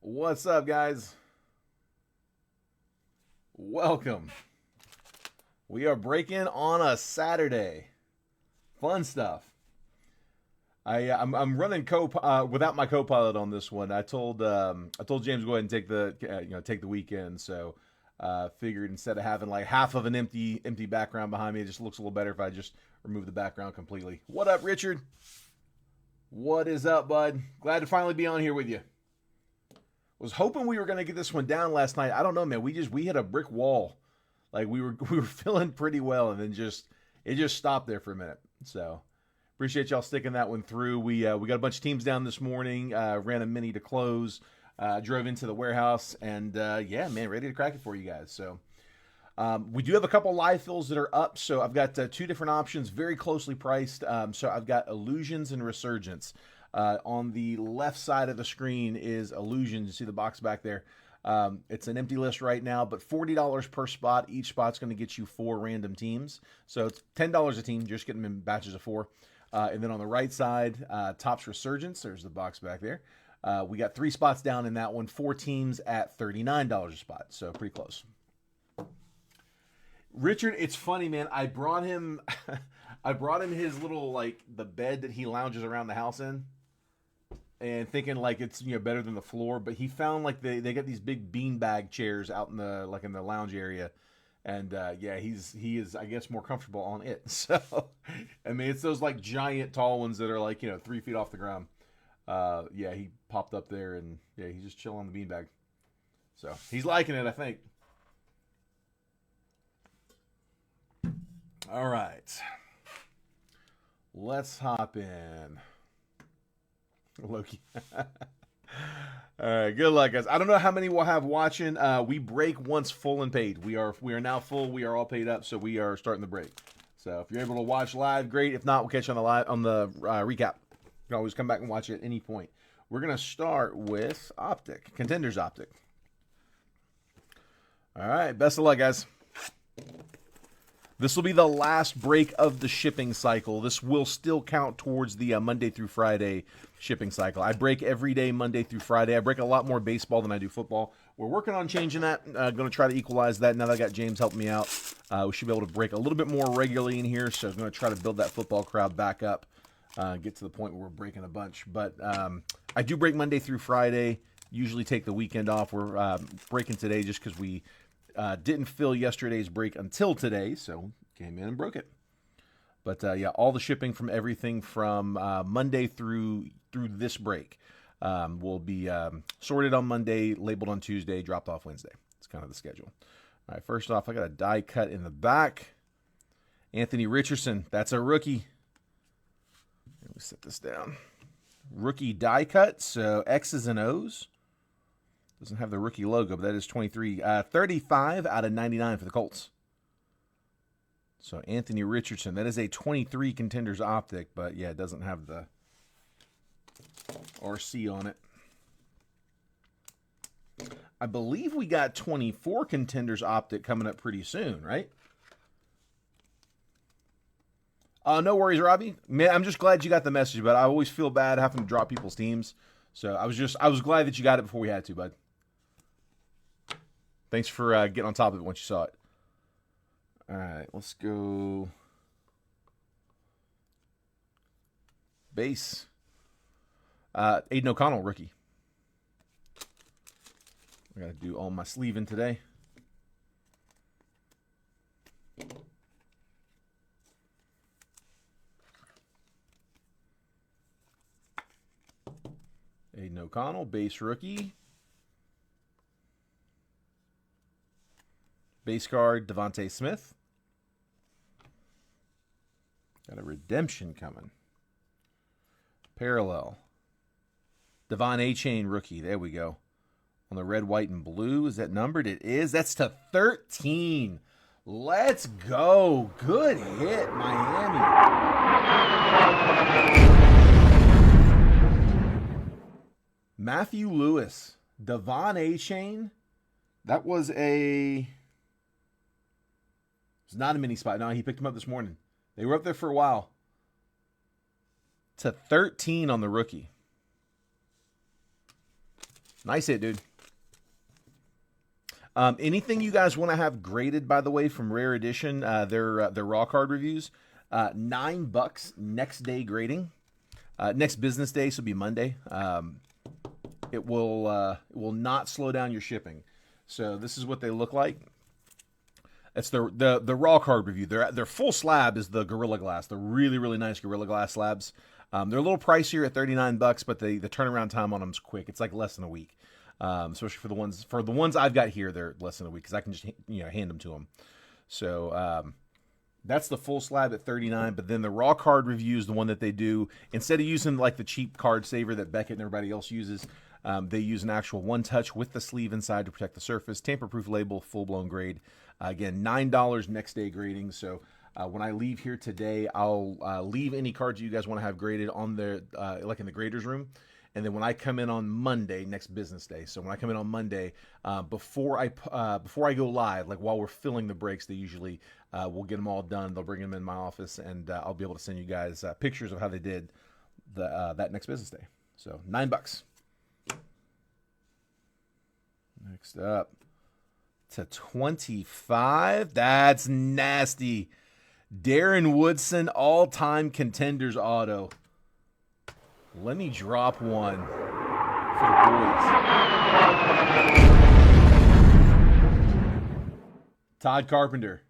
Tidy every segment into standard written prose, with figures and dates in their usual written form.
What's up, guys? Welcome. We are breaking on a Saturday. Fun stuff. I'm running without my co-pilot on this one. I told James go ahead and take the weekend. So figured instead of having like half of an empty background behind me, it just looks a little better if I just remove the background completely. What up, Richard? What is up, bud? Glad to finally be on here with you. Was hoping we were gonna get this one down last night. I don't know, man. We hit a brick wall. Like we were feeling pretty well, and then it just stopped there for a minute. So appreciate y'all sticking that one through. We got a bunch of teams down this morning. Ran a mini to close. Drove into the warehouse, and yeah, man, ready to crack it for you guys. So we do have a couple live fills that are up. So I've got two different options, very closely priced. So I've got Illusions and Resurgence. On the left side of the screen is Illusions. You see the box back there. It's an empty list right now, but $40 per spot. Each spot's going to get you 4 random teams. So it's $10 a team. You're just getting them in batches of 4. And then on the right side, Topps Resurgence. There's the box back there. We got 3 spots down in that one. 4 teams at $39 a spot. So pretty close. Richard, it's funny, man. I brought him his little, like, the bed that he lounges around the house in. And thinking like it's better than the floor, but he found like they got these big beanbag chairs out in the lounge area, and yeah, he is I guess more comfortable on it. So I mean it's those like giant tall ones that are like 3 feet off the ground. Yeah, he popped up there and yeah, he's just chilling on the beanbag. So he's liking it, I think. All right, let's hop in. Loki. All right, good luck, guys. I don't know how many we'll have watching. We break once full and paid. We are now full. We are all paid up, so we are starting the break. So if you're able to watch live, great. If not, we'll catch you on the recap. You can always come back and watch it at any point. We're gonna start with Optic, Contenders Optic. All right, best of luck, guys. This will be the last break of the shipping cycle. This will still count towards the Monday through Friday shipping cycle. I break every day, Monday through Friday. I break a lot more baseball than I do football. We're working on changing that. Going to try to equalize that now that I got James helping me out. We should be able to break a little bit more regularly in here, so I'm going to try to build that football crowd back up, get to the point where we're breaking a bunch. But I do break Monday through Friday, usually take the weekend off. We're breaking today just because we didn't fill yesterday's break until today, so came in and broke it. But yeah, all the shipping from everything from Monday through this break will be sorted on Monday, labeled on Tuesday, dropped off Wednesday. It's kind of the schedule. All right, first off, I got a die cut in the back. Anthony Richardson, that's a rookie. Let me set this down. Rookie die cut, so X's and O's. Doesn't have the rookie logo, but that is 23. 35 out of 99 for the Colts. So Anthony Richardson, that is a 23 Contenders Optic, but yeah, it doesn't have the RC on it. I believe we got 24 Contenders Optic coming up pretty soon, right? No worries, Robbie. Man, I'm just glad you got the message, but I always feel bad having to drop people's teams. So I was glad that you got it before we had to, bud. Thanks for getting on top of it once you saw it. All right, let's go. Base. Aiden O'Connell, rookie. I got to do all my sleeving today. Aiden O'Connell, base rookie. Base card, Devontae Smith. Got a redemption coming. Parallel. Devon A-Chain rookie. There we go. On the red, white, and blue. Is that numbered? It is. That's to 13. Let's go. Good hit, Miami. Matthew Lewis. Devon A-Chain. That was a... It's not a mini spot. No, he picked him up this morning. They were up there for a while. To 13 on the rookie. Nice hit, dude. Anything you guys want to have graded, by the way, from Rare Edition, their raw card reviews, $9 next day grading. Next business day, so it'll be Monday. It will not slow down your shipping. So this is what they look like. It's the raw card review. Their full slab is the Gorilla Glass. The really, really nice Gorilla Glass slabs. They're a little pricier at $39, but the turnaround time on them is quick. It's like less than a week. Especially for the ones I've got here, they're less than a week because I can just hand them to them. So that's the full slab at $39. But then the raw card review is the one that they do instead of using like the cheap card saver that Beckett and everybody else uses. They use an actual one touch with the sleeve inside to protect the surface. Tamper-proof label, full-blown grade. Again, $9 next day grading. So when I leave here today, I'll leave any cards you guys want to have graded on the like in the graders room. And then when I come in on Monday, next business day, so when I come in on Monday, before I go live, like while we're filling the breaks, they usually will get them all done. They'll bring them in my office, and I'll be able to send you guys pictures of how they did that next business day. So $9. Next up to 25. That's nasty. Darren Woodson, all-time contenders auto. Let me drop one for the boys. Todd Carpenter.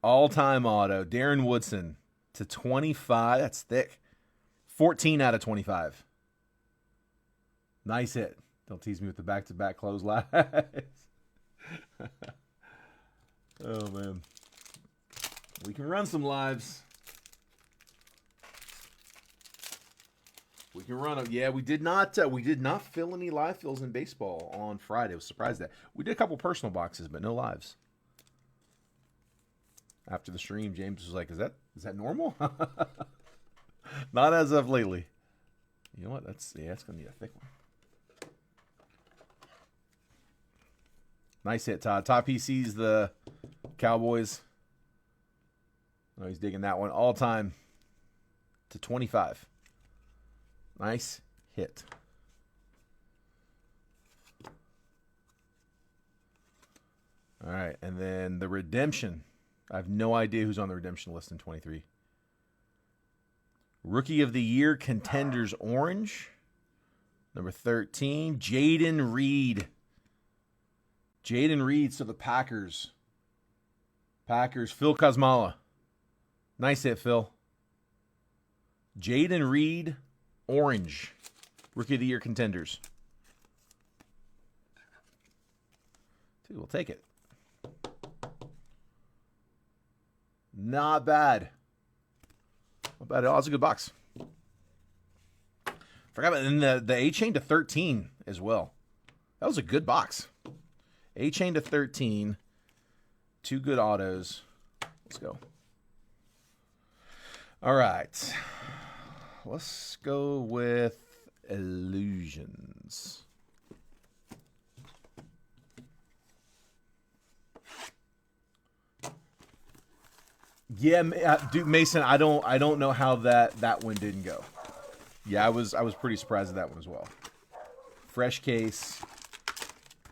All-time auto. Darren Woodson to 25. That's thick. 14 out of 25. Nice hit. Don't tease me with the back-to-back close lives. Oh, man. We can run some lives. We can run them. Yeah, we did not fill any live fills in baseball on Friday. I was surprised that. We did a couple personal boxes, but no lives. After the stream, James was like, is that normal? Not as of lately. You know what? It's going to be a thick one. Nice hit, Todd. Top PC's the Cowboys. Oh, he's digging that one. All time to 25. Nice hit. All right, and then the redemption. I have no idea who's on the redemption list in 23. Rookie of the Year contenders orange. Number 13, Jaden Reed. Jaden Reed, so the Packers. Phil Kosmala. Nice hit, Phil. Jaden Reed, orange. Rookie of the Year contenders. Dude, we'll take it. Not bad. Not bad at all. It's a good box. Forgot about the A-Chain to 13 as well. That was a good box. A-Chain to 13. Two good autos. Let's go. All right. Let's go with Illusions. Yeah, dude, Mason, I don't know how that one didn't go. Yeah, I was pretty surprised at that one as well. Fresh case.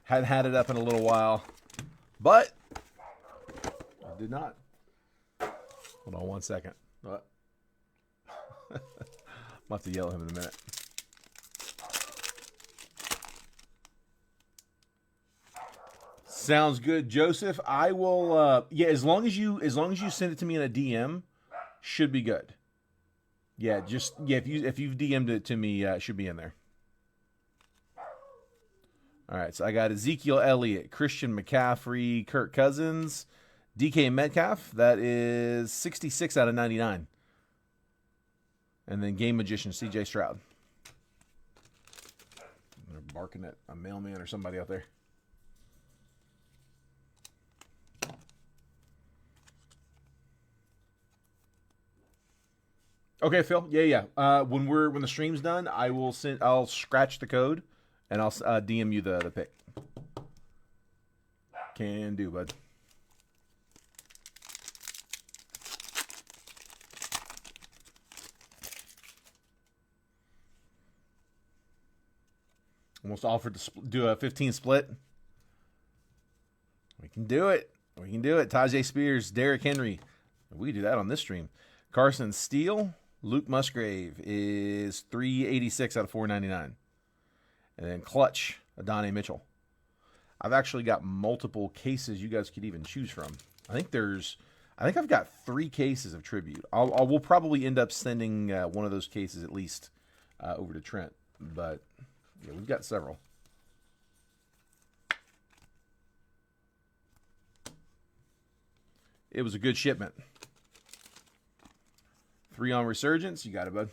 Hadn't had it up in a little while, but I did not. Hold on one second. What? I'll have to yell at him in a minute. Sounds good, Joseph. I will. Yeah, as long as you send it to me in a DM, should be good. Yeah, if you've DM'd it to me, it should be in there. All right, so I got Ezekiel Elliott, Christian McCaffrey, Kirk Cousins, DK Metcalf. That is 66 out of 99. And then Game Magician, CJ Stroud. They're barking at a mailman or somebody out there. Okay, Phil. Yeah. When the stream's done, I'll scratch the code and I'll DM you the pick. Can do, bud. Almost offered to do a 15 split. We can do it. We can do it. Tajay Spears, Derrick Henry. We can do that on this stream. Carson Steele, Luke Musgrave is 386 out of 499. And then Clutch, Adonai Mitchell. I've actually got multiple cases you guys could even choose from. I think I've got 3 cases of tribute. We'll probably end up sending one of those cases at least over to Trent. But yeah, we've got several. It was a good shipment. 3 on Resurgence. You got it, bud.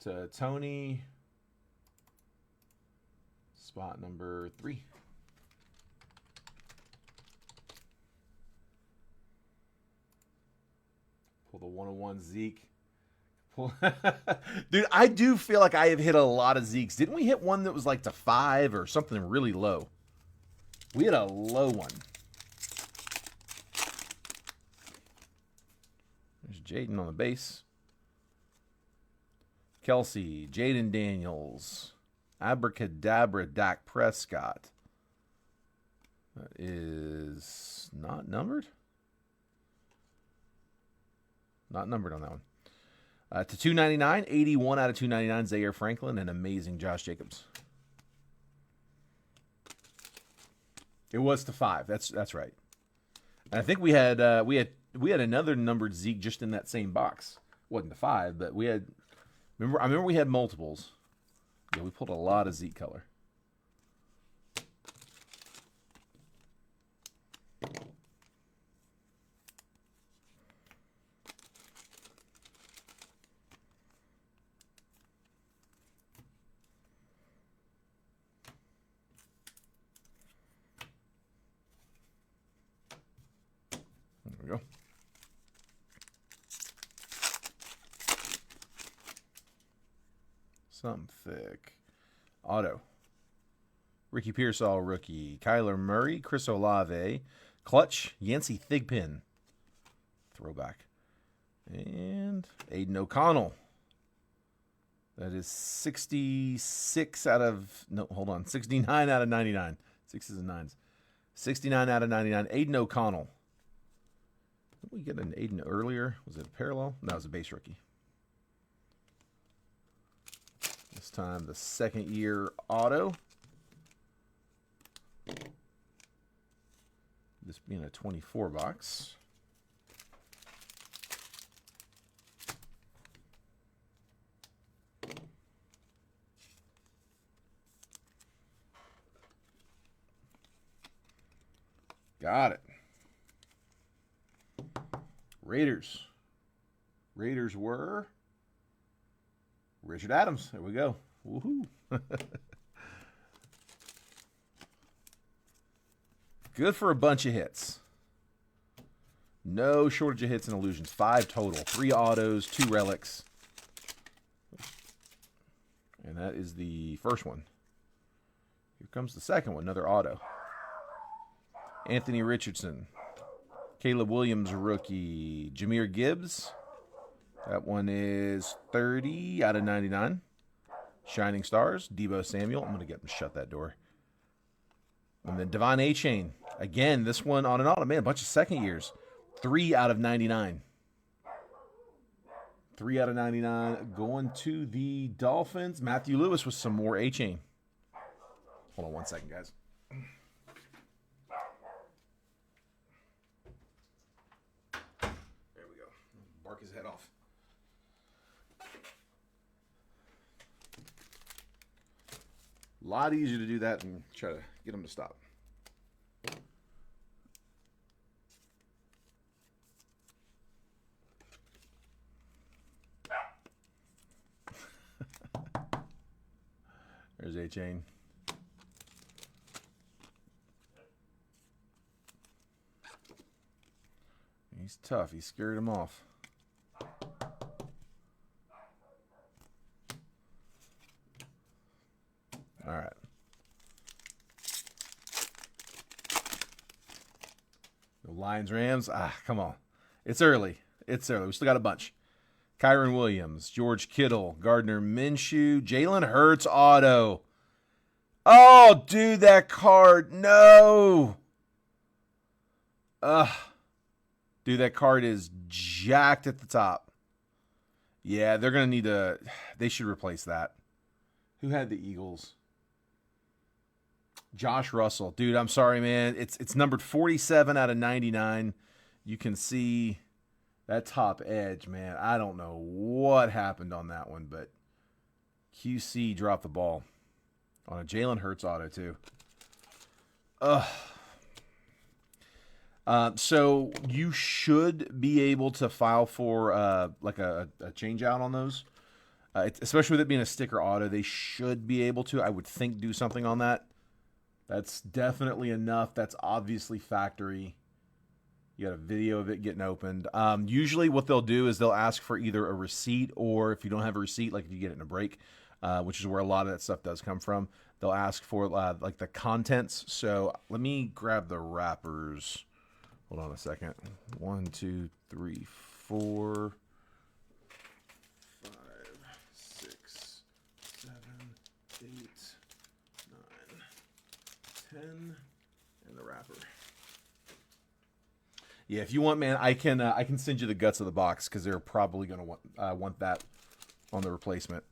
To Tony. Spot number 3. Pull the 101 Zeke. Dude, I do feel like I have hit a lot of Zekes. Didn't we hit one that was like to 5 or something really low? We had a low one. There's Jaden on the base. Kelsey, Jaden Daniels, Abracadabra, Dak Prescott. That is not numbered. Not numbered on that one. To 299, 81 out of 299, Zaire Franklin, and amazing Josh Jacobs. It was to 5. That's right. And I think we had another numbered Zeke just in that same box. Wasn't to 5, but we had. I remember we had multiples. Yeah, we pulled a lot of Zeke color. There we go. Something thick. Auto. Ricky Pearsall, rookie. Kyler Murray, Chris Olave. Clutch, Yancey Thigpen. Throwback. And Aiden O'Connell. That is 66 out of... No, hold on. 69 out of 99. 6s and 9s. 69 out of 99. Aiden O'Connell. Did we get an Aiden earlier? Was it a parallel? No, it was a base rookie. This time the second year auto. This being a 24 box. Got it. Raiders. Raiders were Richard Adams. There we go. Woohoo. Good for a bunch of hits. No shortage of hits and illusions. 5 total. 3 autos, 2 relics. And that is the first one. Here comes the second one. Another auto. Anthony Richardson. Caleb Williams, rookie. Jahmyr Gibbs. That one is 30 out of 99. Shining Stars. Deebo Samuel. I'm going to get him to shut that door. And then Devon A-Chain. Again, this one on an auto. Man, a bunch of second years. 3 out of 99. 3 out of 99. Going to the Dolphins. Matthew Lewis with some more A-Chain. Hold on one second, guys. There we go. Bark his head off. A lot easier to do that and try to get him to stop. There's A-Chain. He's tough. He scared him off. All right. The Lions, Rams. Come on. It's early. It's early. We still got a bunch. Kyron Williams, George Kittle, Gardner Minshew, Jalen Hurts auto. Oh, dude, that card. No. Dude, that card is jacked at the top. Yeah, they're going to need to... They should replace that. Who had the Eagles? Josh Russell. Dude, I'm sorry, man. It's numbered 47 out of 99. You can see that top edge, man. I don't know what happened on that one, but QC dropped the ball on a Jalen Hurts auto, too. So you should be able to file for like a change out on those. Especially with it being a sticker auto, they should be able to, I would think, do something on that. That's definitely enough. That's obviously factory. You got a video of it getting opened. Usually what they'll do is they'll ask for either a receipt, or if you don't have a receipt, like if you get it in a break, which is where a lot of that stuff does come from, they'll ask for like the contents. So let me grab the wrappers. Hold on a second. 1, 2, 3, 4, 5, 6, 7, 8, 9, 10, and the wrapper. Yeah, if you want, man, I can send you the guts of the box, because they're probably going to want that on the replacement.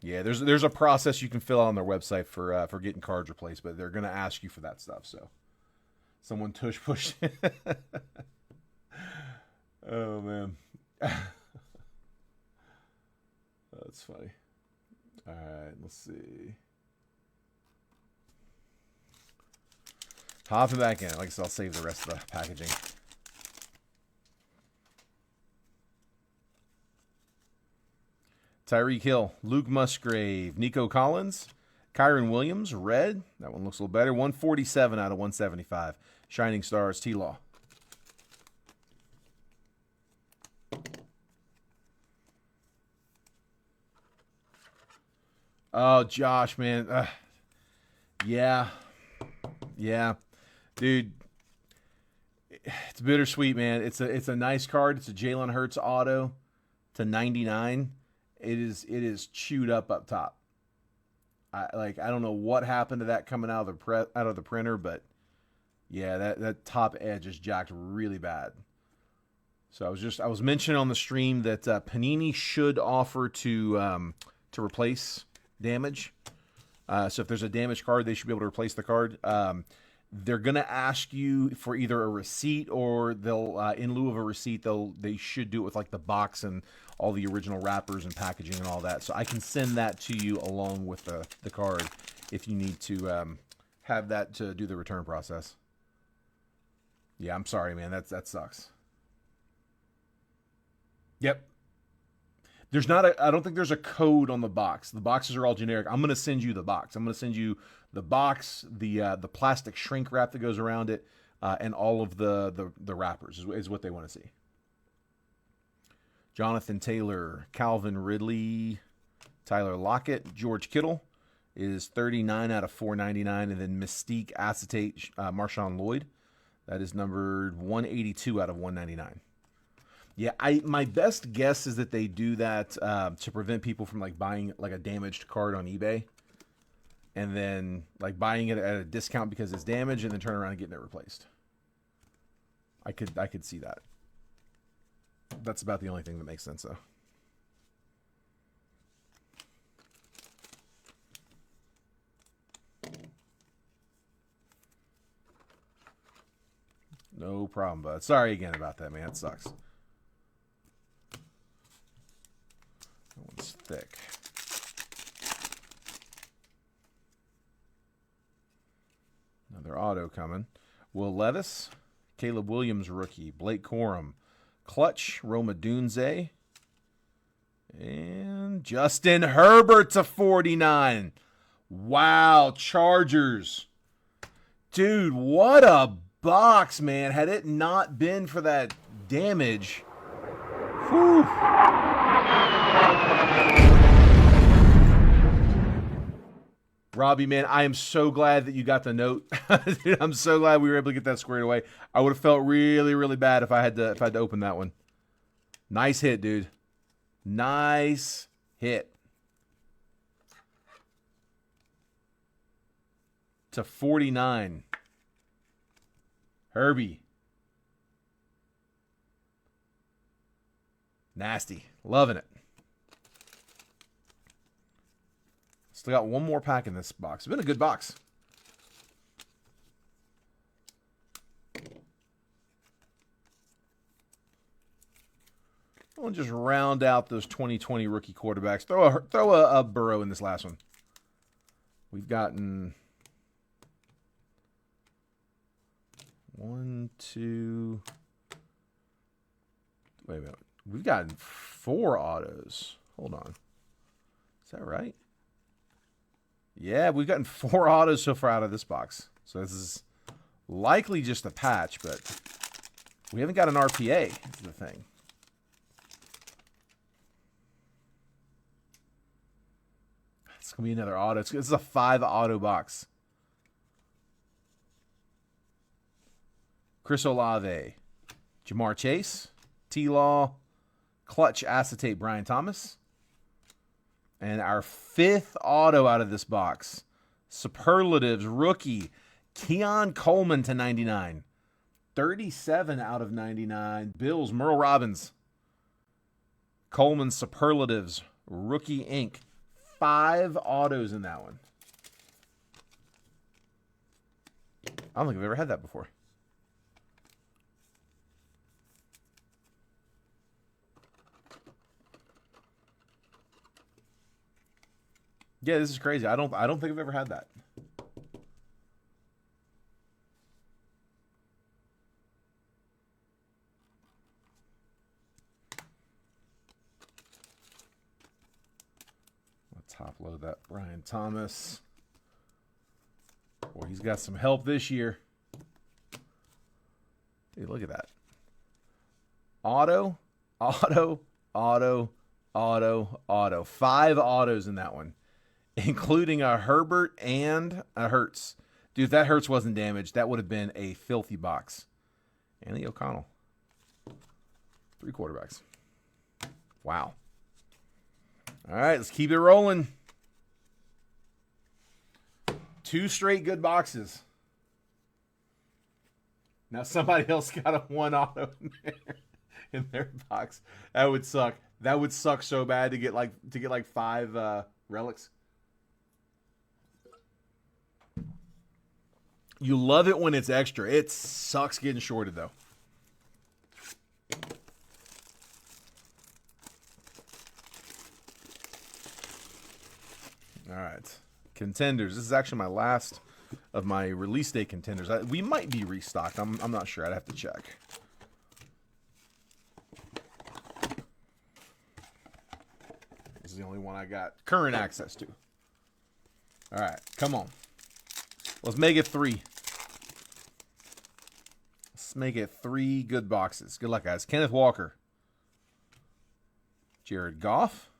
Yeah, there's a process you can fill out on their website for getting cards replaced, but they're going to ask you for that stuff. So, someone tush pushed. Oh man, that's funny. All right, let's see. Hopping back in. Like I said, I'll save the rest of the packaging. Tyreek Hill, Luke Musgrave, Nico Collins, Kyron Williams, red. That one looks a little better. 147 out of 175. Shining Stars, T-Law. Oh, Josh, man. Yeah. Dude, it's bittersweet, man. It's a nice card. It's a Jalen Hurts auto to 99. It is chewed up top. I don't know what happened to that coming out of the printer, but yeah, that top edge is jacked really bad. So I was mentioning on the stream that Panini should offer to replace damage. So if there's a damaged card, they should be able to replace the card. They're gonna ask you for either a receipt, or they'll in lieu of a receipt, they should do it with like the box and all the original wrappers and packaging and all that. So I can send that to you along with the card if you need to have that to do the return process. Yeah, I'm sorry, man. That sucks. Yep. I don't think there's a code on the box. The boxes are all generic. I'm going to send you the box. I'm going to send you the box, the plastic shrink wrap that goes around it, and all of the wrappers is what they want to see. Jonathan Taylor, Calvin Ridley, Tyler Lockett, George Kittle is 39 out of 499, and then Mystique Acetate, Marshawn Lloyd, that is numbered 182 out of 199. Yeah, my best guess is that they do that to prevent people from like buying like a damaged card on eBay, and then like buying it at a discount because it's damaged, and then turn around and getting it replaced. I could see that. That's about the only thing that makes sense, though. No problem, bud. Sorry again about that, man. It sucks. That one's thick. Another auto coming. Will Levis, Caleb Williams rookie, Blake Corum, Clutch, Roma Dunze, and Justin Herbert to 49. Wow, Chargers. Dude, what a box, man. Had it not been for that damage. Whew. Robbie, man, I am so glad that you got the note. Dude, I'm so glad we were able to get that squared away. I would have felt really, really bad if I had to open that one. Nice hit, dude. Nice hit. To 49. Herbie. Nasty. Loving it. Still got one more pack in this box. It's been a good box. We'll just round out those 2020 rookie quarterbacks. Throw a Burrow in this last one. We've gotten 1, 2. Wait a minute. We've gotten 4 autos. Hold on. Is that right? Yeah, we've gotten 4 autos so far out of this box. So this is likely just a patch, but we haven't got an RPA, is the thing. It's going to be another auto. This is a 5 auto box. Chris Olave, Jamar Chase, T-Law, Clutch Acetate Brian Thomas. And our 5th auto out of this box, Superlatives rookie, Keon Coleman to 99. 37 out of 99. Bills, Merle Robbins. Coleman Superlatives, rookie ink. 5 autos in that one. I don't think I've ever had that before. Yeah, this is crazy. I don't think I've ever had that. I'll top load that Brian Thomas. Boy, he's got some help this year. Hey, look at that. Auto, auto, auto, auto, auto. 5 autos in that one, including a Herbert and a Hurts. Dude, if that Hurts wasn't damaged, that would have been a filthy box. Andy O'Connell. 3 quarterbacks. Wow. All right, let's keep it rolling. 2 straight good boxes. Now somebody else got a 1 auto in their box. That would suck. That would suck so bad to get like 5 relics. You love it when it's extra. It sucks getting shorted, though. All right. Contenders. This is actually my last of my release day contenders. We might be restocked. I'm not sure. I'd have to check. This is the only one I got current access to. All right. Come on. Let's make it 3. Let's make it 3 good boxes. Good luck, guys. Kenneth Walker. Jared Goff.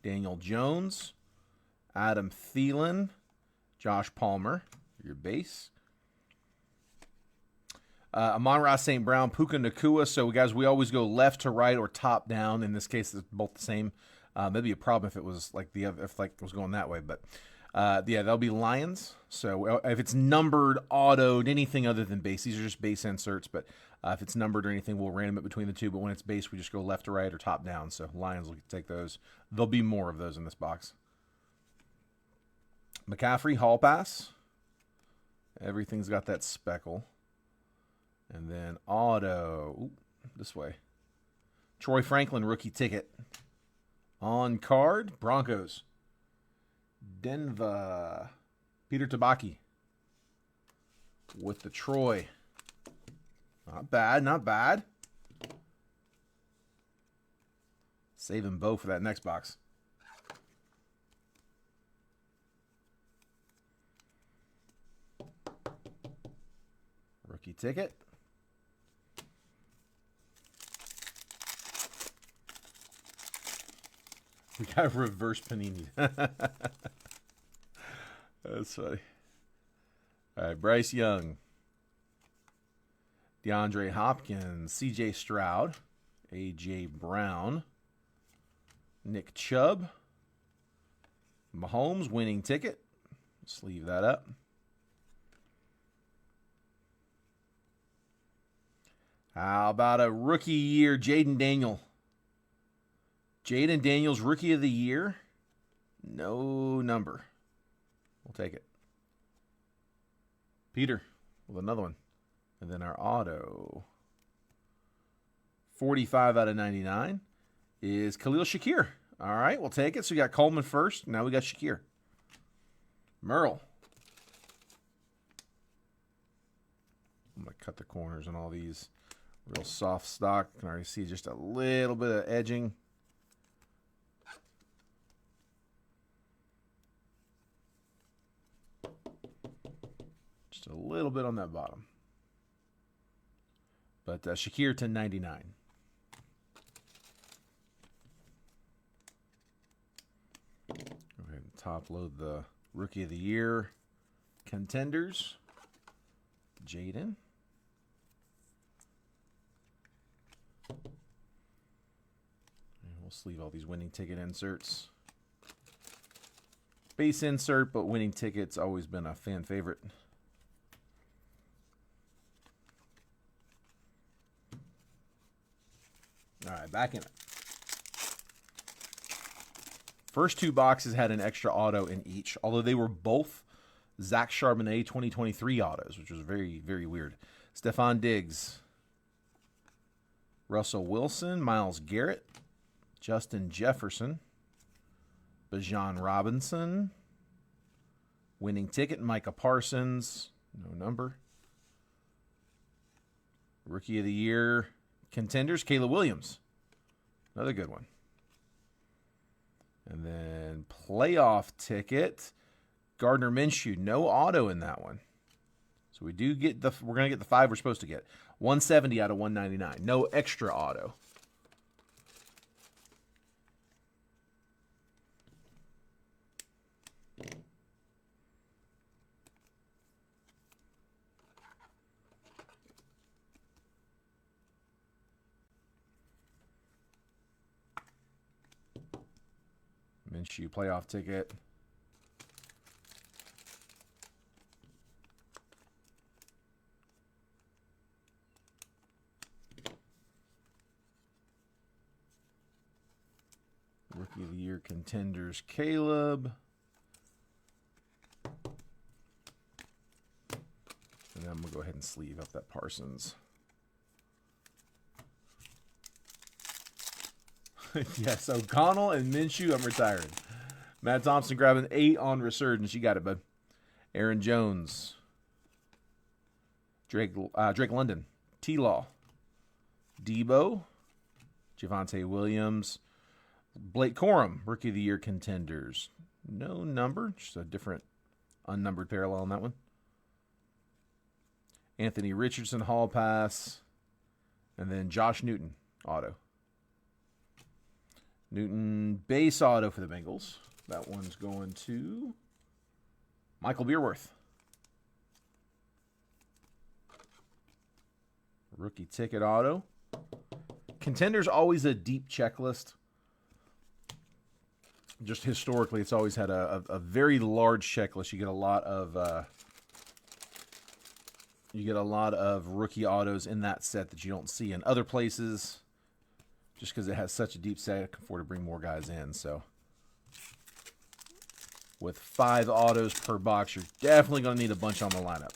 Daniel Jones. Adam Thielen. Josh Palmer. Your base. Amon-Ra St. Brown. Puka Nacua. So, guys, we always go left to right or top down. In this case, it's both the same. That'd be a problem if it was like if it was going that way, but yeah, that'll be Lions. So if it's numbered, autoed, anything other than base, these are just base inserts. But if it's numbered or anything, we'll random it between the 2. But when it's base, we just go left to right or top down. So Lions will take those. There'll be more of those in this box. McCaffrey, Hall Pass. Everything's got that speckle. And then auto. Ooh, this way. Troy Franklin, rookie ticket. On card, Broncos. Denver. Peter Tabaki. With the Troy. Not bad, not bad. Saving Bo for that next box. Rookie ticket. We got reverse panini. That's funny. All right, Bryce Young. DeAndre Hopkins. CJ Stroud. A.J. Brown. Nick Chubb. Mahomes, winning ticket. Let's leave that up. How about a rookie year, Jaden Daniel? Jaden Daniels, rookie of the year. No number. We'll take it. Peter with another one. And then our auto. 45 out of 99 is Khalil Shakir. All right, we'll take it. So we got Coleman first. Now we got Shakir. Merle. I'm going to cut the corners on all these. Real soft stock. You can already see just a little bit of edging. Just a little bit on that bottom. But Shakir to 99. Go ahead and top load the Rookie of the Year contenders. Jaden. And we'll sleeve all these winning ticket inserts. Base insert, but winning ticket's always been a fan favorite. All right, back in it. First two boxes had an extra auto in each, although they were both Zach Charbonnet 2023 autos, which was very, very weird. Stephon Diggs, Russell Wilson, Myles Garrett, Justin Jefferson, Bijan Robinson, winning ticket, Micah Parsons, no number. Rookie of the Year contenders, Caleb Williams, another good one. And then playoff ticket, Gardner Minshew, no auto in that one. So we do get we're going to get the 5 we're supposed to get. 170 out of 199, no extra auto. Minshew playoff ticket. Rookie of the Year contenders, Caleb. And then I'm going to go ahead and sleeve up that Parsons. Yes, O'Connell and Minshew, I'm retiring. Matt Thompson grabbing 8 on Resurgence. You got it, bud. Aaron Jones. Drake London. T-Law. Debo. Javonte Williams. Blake Corum, Rookie of the Year contenders. No number, just a different unnumbered parallel on that one. Anthony Richardson, Hall Pass. And then Josh Newton, auto. Newton base auto for the Bengals. That one's going to Michael Beerworth. Rookie ticket auto. Contenders always a deep checklist. Just historically, it's always had a very large checklist. You get a lot of rookie autos in that set that you don't see in other places. Just because it has such a deep set, I can afford to bring more guys in. So with 5 autos per box, you're definitely going to need a bunch on the lineup.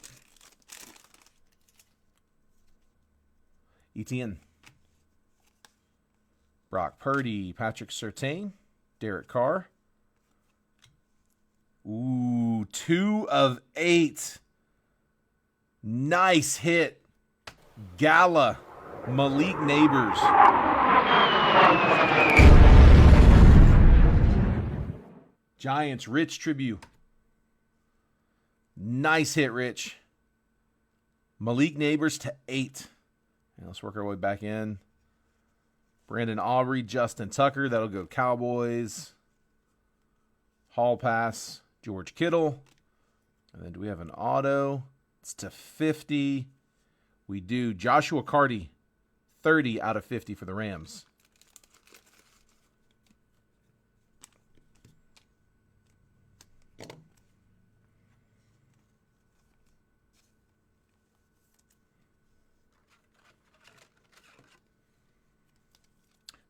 Etienne. Brock Purdy, Patrick Surtain, Derek Carr. Ooh, 2 of 8. Nice hit. Gala, Malik Neighbors. Giants, Rich Tribute. Nice hit, Rich. Malik Neighbors to 8. And let's work our way back in. Brandon Aubrey, Justin Tucker. That'll go Cowboys. Hall Pass, George Kittle. And then do we have an auto? It's to 50. We do. Joshua Carty, 30 out of 50 for the Rams.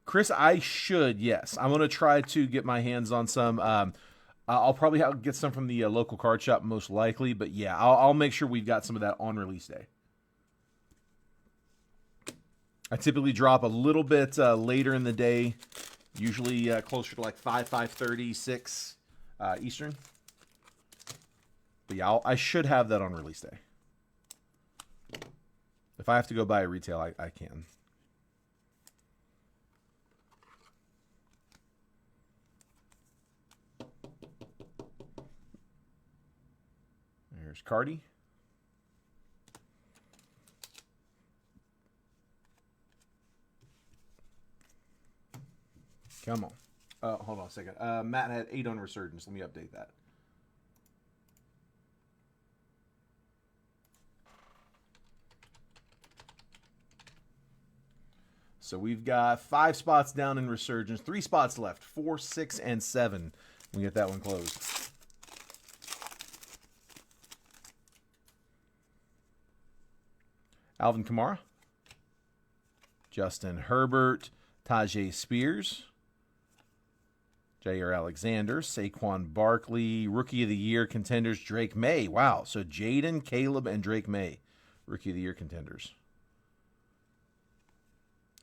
Chris, I should, yes. I'm going to try to get my hands on some. I'll probably get some from the local card shop, most likely. But yeah, I'll make sure we've got some of that on release day. I typically drop a little bit later in the day, usually closer to like 5:30, 6 Eastern. But yeah, I should have that on release day. If I have to go buy a retail, I can. There's Cardi. Come on. Hold on a second. Matt had 8 on Resurgence. Let me update that. So we've got 5 spots down in Resurgence. 3 spots left. 4, 6, and 7. We get that one closed. Alvin Kamara. Justin Herbert. Tajay Spears. Jair Alexander, Saquon Barkley, Rookie of the Year contenders, Drake May. Wow, so Jaden, Caleb, and Drake May, Rookie of the Year contenders.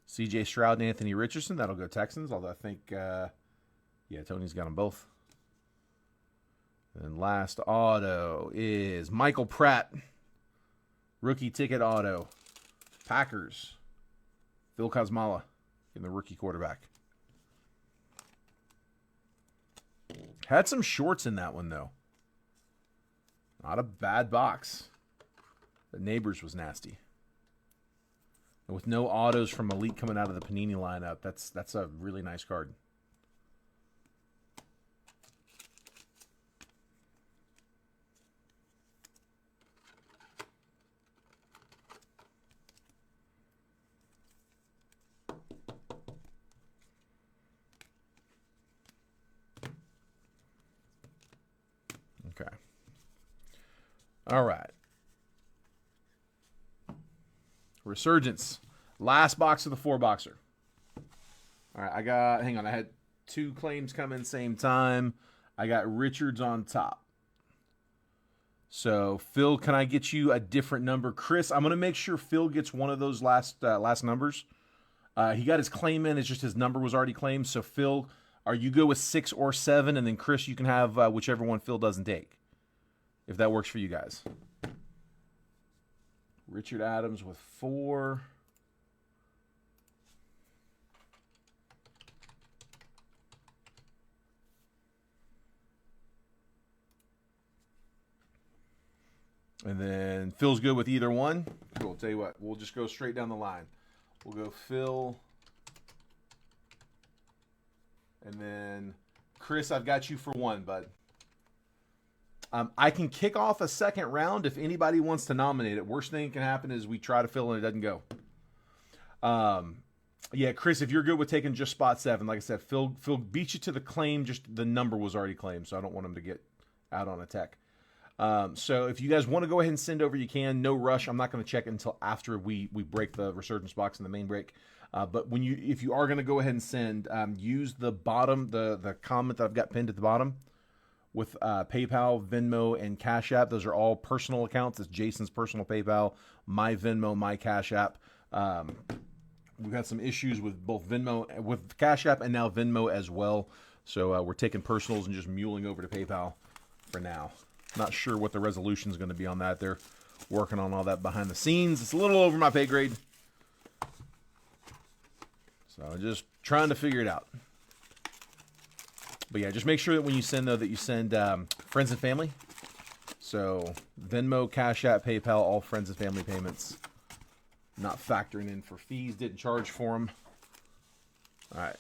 C.J. Stroud and Anthony Richardson, that'll go Texans, although I think, yeah, Tony's got them both. And last auto is Michael Pratt, Rookie Ticket Auto, Packers, Phil Kosmala, in the rookie quarterback. Had some shorts in that one, though. Not a bad box. The Neighbors was nasty. And with no autos from Elite coming out of the Panini lineup, that's a really nice card. Okay. All right. Resurgence. Last box of the 4-boxer. All right, hang on, I had 2 claims come in same time. I got Richards on top. So, Phil, can I get you a different number? Chris, I'm going to make sure Phil gets one of those last numbers. He got his claim in. It's just his number was already claimed. So, Phil, are you good with 6 or 7? And then, Chris, you can have whichever one Phil doesn't take, if that works for you guys. Richard Adams with 4. And then Phil's good with either one. Cool. I'll tell you what, we'll just go straight down the line. We'll go Phil. And then Chris, I've got you for 1, bud. I can kick off a second round if anybody wants to nominate it. Worst thing that can happen is we try to fill and it doesn't go. Yeah, Chris, if you're good with taking just spot 7, like I said, Phil beat you to the claim. Just the number was already claimed, so I don't want him to get out on a tech. So if you guys want to go ahead and send over, you can. No rush. I'm not going to check it until after we break the Resurgence box in the main break. But if you are going to go ahead and send, use the bottom, the comment that I've got pinned at the bottom with PayPal, Venmo, and Cash App. Those are all personal accounts. It's Jason's personal PayPal, my Venmo, my Cash App. We've had some issues with both Venmo, with Cash App, and now Venmo as well. So we're taking personals and just muling over to PayPal for now. Not sure what the resolution is going to be on that. They're working on all that behind the scenes. It's a little over my pay grade. So just trying to figure it out. But yeah, just make sure that when you send, though, that you send friends and family. So Venmo, Cash App, PayPal, all friends and family payments. Not factoring in for fees. Didn't charge for them. All right.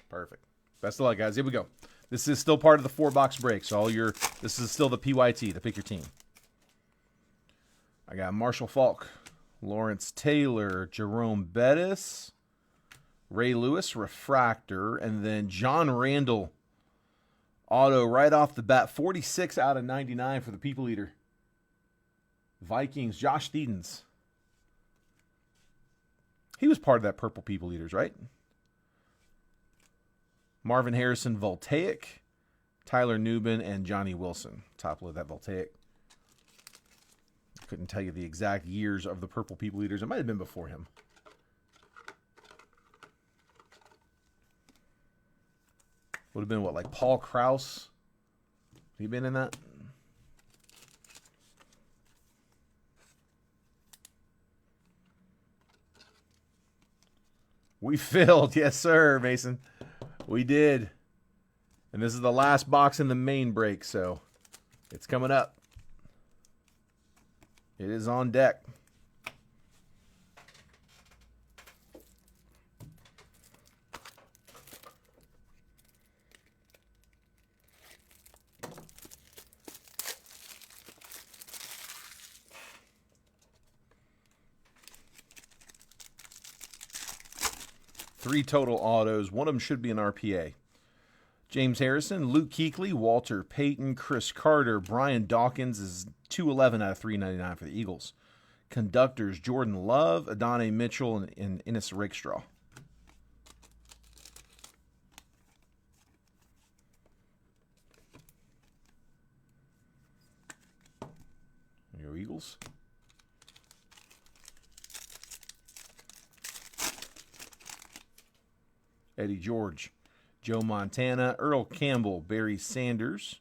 Perfect. Best of luck, guys. Here we go. This is still part of the 4-box break. So this is still the PYT, the Pick Your Team. I got Marshall Falk, Lawrence Taylor, Jerome Bettis, Ray Lewis, refractor, and then John Randall, auto right off the bat, 46 out of 99 for the People Eater. Vikings, Josh Steedens. He was part of that Purple People Eaters, right? Marvin Harrison, Voltaic, Tyler Newbin, and Johnny Wilson. Top load that Voltaic. Couldn't tell you the exact years of the Purple People Eaters. It might have been before him. Would have been what, like Paul Krause? He been in that? We filled, yes sir, Mason. We did. And this is the last box in the main break, so it's coming up. It is on deck. Three total autos. One of them should be an RPA. James Harrison, Luke Kuechly, Walter Payton, Chris Carter, Brian Dawkins is 211 out of 399 for the Eagles. Conductors, Jordan Love, Adonai Mitchell, and Ennis Rakestraw. There you go, Eagles. Eddie George, Joe Montana, Earl Campbell, Barry Sanders.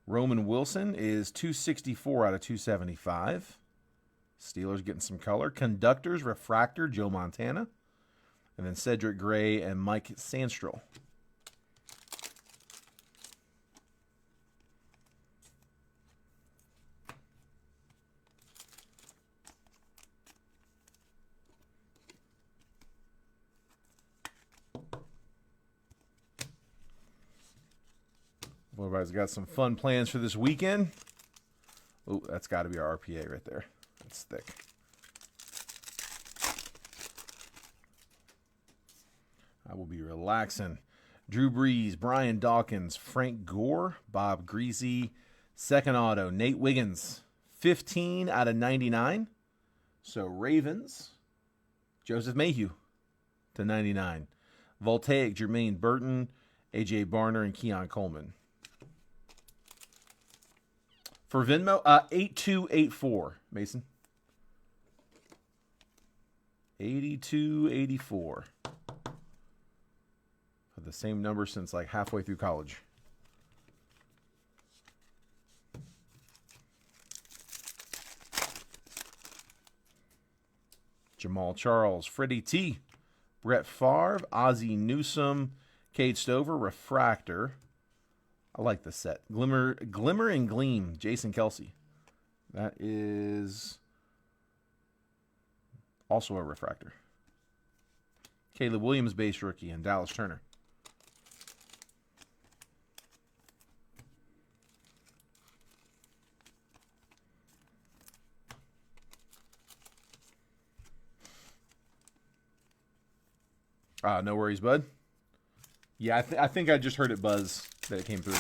Roman Wilson is 264 out of 275. Steelers getting some color. Conductors, refractor, Joe Montana. And then Cedric Gray and Mike Sandstrel. Everybody's got some fun plans for this weekend. Oh, that's got to be our RPA right there. That's thick. I will be relaxing. Drew Brees, Brian Dawkins, Frank Gore, Bob Greasy, second auto, Nate Wiggins, 15 out of 99. So Ravens, Joseph Mayhew to 99. Voltaic, Jermaine Burton, A.J. Barner, and Keon Coleman. For Venmo, 8284, Mason. 8284. For the same number since like halfway through college. Jamal Charles, Freddie T, Brett Favre, Ozzie Newsome, Cade Stover, refractor. I like this set. Glimmer and Gleam, Jason Kelsey. That is also a refractor. Caleb Williams, base rookie, and Dallas Turner. No worries, bud. Yeah, I think I just heard it buzz that it came through.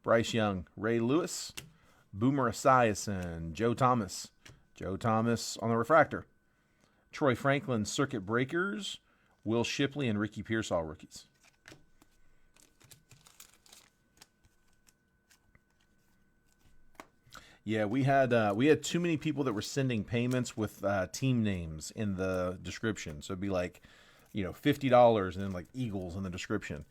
Bryce Young, Ray Lewis, Boomer Esiason, Joe Thomas. Joe Thomas on the refractor. Troy Franklin, Circuit Breakers, Will Shipley, and Ricky Pearsall rookies. Yeah, we had too many people that were sending payments with team names in the description. So it'd be like, $50 and then like Eagles in the description.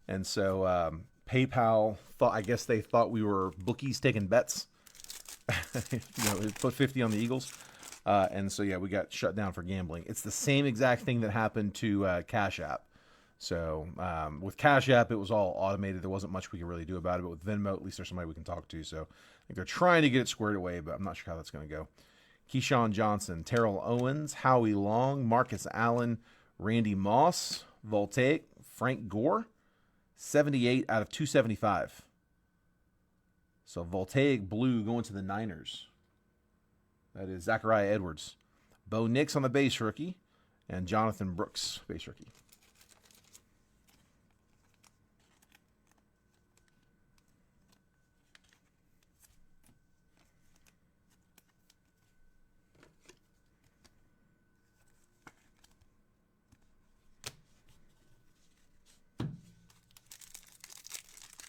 And so PayPal I guess they thought we were bookies taking bets. Put 50 on the Eagles. And so, yeah, we got shut down for gambling. It's the same exact thing that happened to Cash App. So with Cash App, it was all automated. There wasn't much we could really do about it. But with Venmo, at least there's somebody we can talk to. So I think they're trying to get it squared away, but I'm not sure how that's going to go. Keyshawn Johnson, Terrell Owens, Howie Long, Marcus Allen, Randy Moss, Voltaic, Frank Gore, 78 out of 275. So Voltaic Blue going to the Niners. That is Zachariah Edwards. Bo Nix on the base rookie. And Jonathan Brooks, base rookie.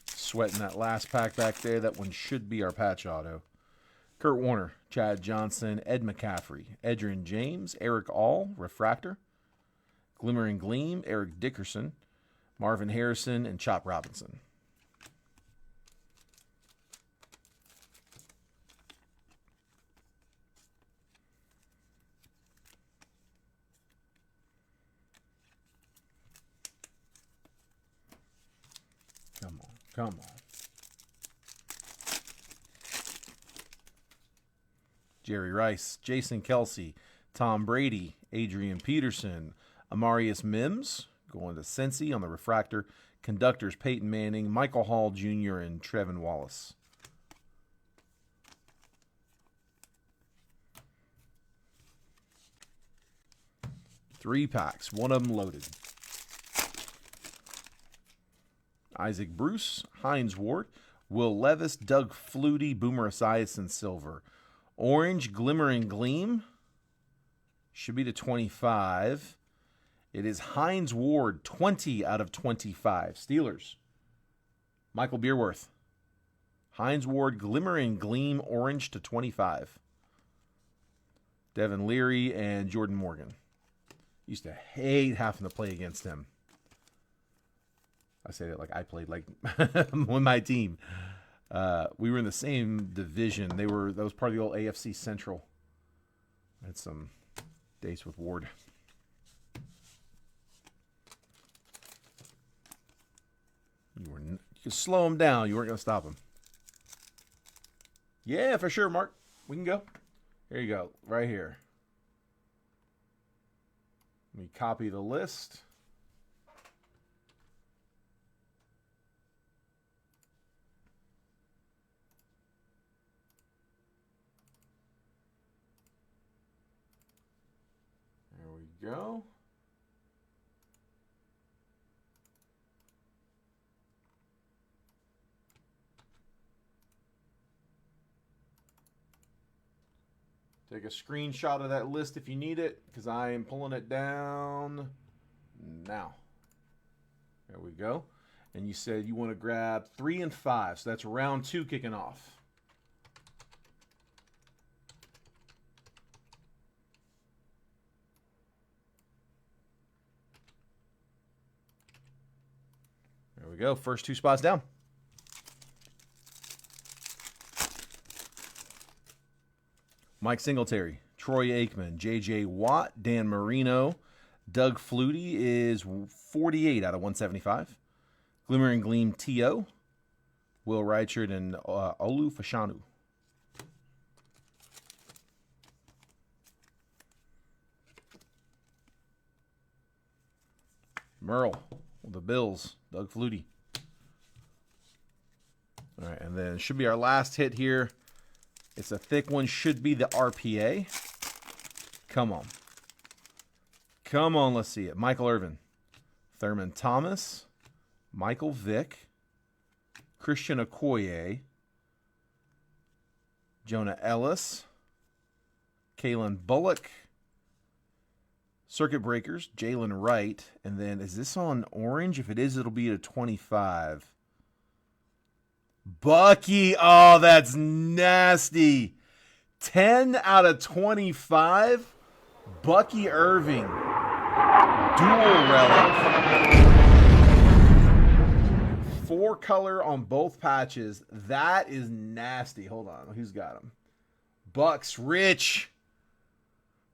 Sweating that last pack back there. That one should be our patch auto. Kurt Warner, Chad Johnson, Ed McCaffrey, Edgerrin James, Eric All, Refractor, Glimmer and Gleam, Eric Dickerson, Marvin Harrison, and Chop Robinson. Come on, come on. Jerry Rice, Jason Kelsey, Tom Brady, Adrian Peterson, Amarius Mims, going to Cincy on the Refractor, Conductors Peyton Manning, Michael Hall Jr., and Trevin Wallace. Three packs, one of them loaded. Isaac Bruce, Hines Ward, Will Levis, Doug Flutie, Boomer Esiason Silver. Orange, Glimmer and Gleam. Should be to 25. It is Hines Ward, 20 out of 25. Steelers. Michael Beerworth. Hines Ward, Glimmer and Gleam, orange to 25. Devin Leary and Jordan Morgan. Used to hate having to play against him. I say that like I played like with my team. We were in the same division. That was part of the old AFC Central. I had some dates with Ward. You could slow him down. You weren't going to stop him. Yeah, for sure, Mark. We can go. Here you go. Right here. Let me copy the list. There we go. Take a screenshot of that list if you need it, because I am pulling it down now. There we go. And you said you want to grab 3 and 5, so that's round 2 kicking off. There we go. First 2 spots down. Mike Singletary, Troy Aikman, J.J. Watt, Dan Marino, Doug Flutie is 48 out of 175. Glimmer and Gleam T.O., Will Reichard, and Olu Fashanu. Merle, the Bills, Doug Flutie. All right, and then should be our last hit here. It's a thick one. Should be the RPA. Come on. Come on, let's see it. Michael Irvin. Thurman Thomas. Michael Vick. Christian Okoye. Jonah Ellis. Kalen Bullock. Circuit Breakers. Jalen Wright. And then, is this on orange? If it is, it'll be a 25. Bucky, oh, that's nasty. 10 out of 25. Bucky Irving. Dual relic. 4 color on both patches. That is nasty. Hold on. Who's got him? Bucks. Rich.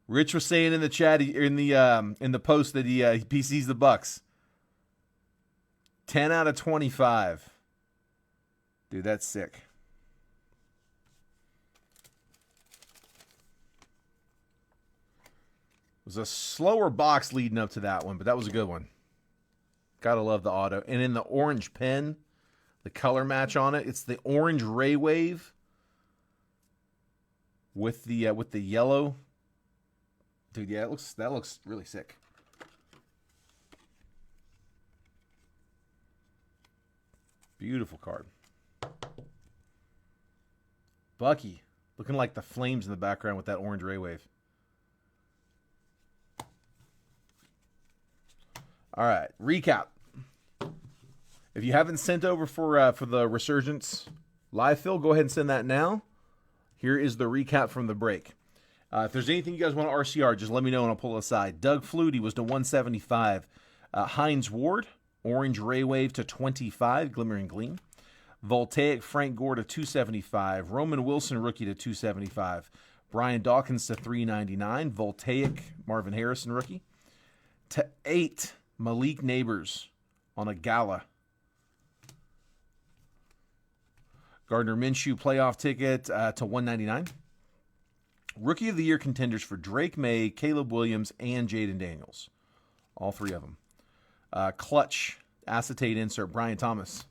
Rich was saying in the chat, in the post, that he PCs the Bucks. 10 out of 25. Dude, that's sick. It was a slower box leading up to that one, but that was a good one. Gotta love the auto. And in the orange pen, The color match on it. It's the orange Ray Wave with the yellow. Dude, yeah, that looks really sick. Beautiful card. Bucky, looking like the flames in the background with that orange Ray Wave. All right, recap. If you haven't sent over for the Resurgence live fill, go ahead and send that now. Here is the recap from the break. If there's anything you guys want to RCR, just let me know and I'll pull it aside. Doug Flutie was to 175. Hines Ward, orange Ray Wave to 25, Glimmering Gleam. Voltaic Frank Gore to 275. Roman Wilson rookie to 275. Brian Dawkins to 399. Voltaic Marvin Harrison rookie. To 8, Malik Neighbors on a Gala. Gardner Minshew playoff ticket to 199. Rookie of the Year contenders for Drake May, Caleb Williams, and Jaden Daniels. All three of them. Clutch acetate insert Brian Thomas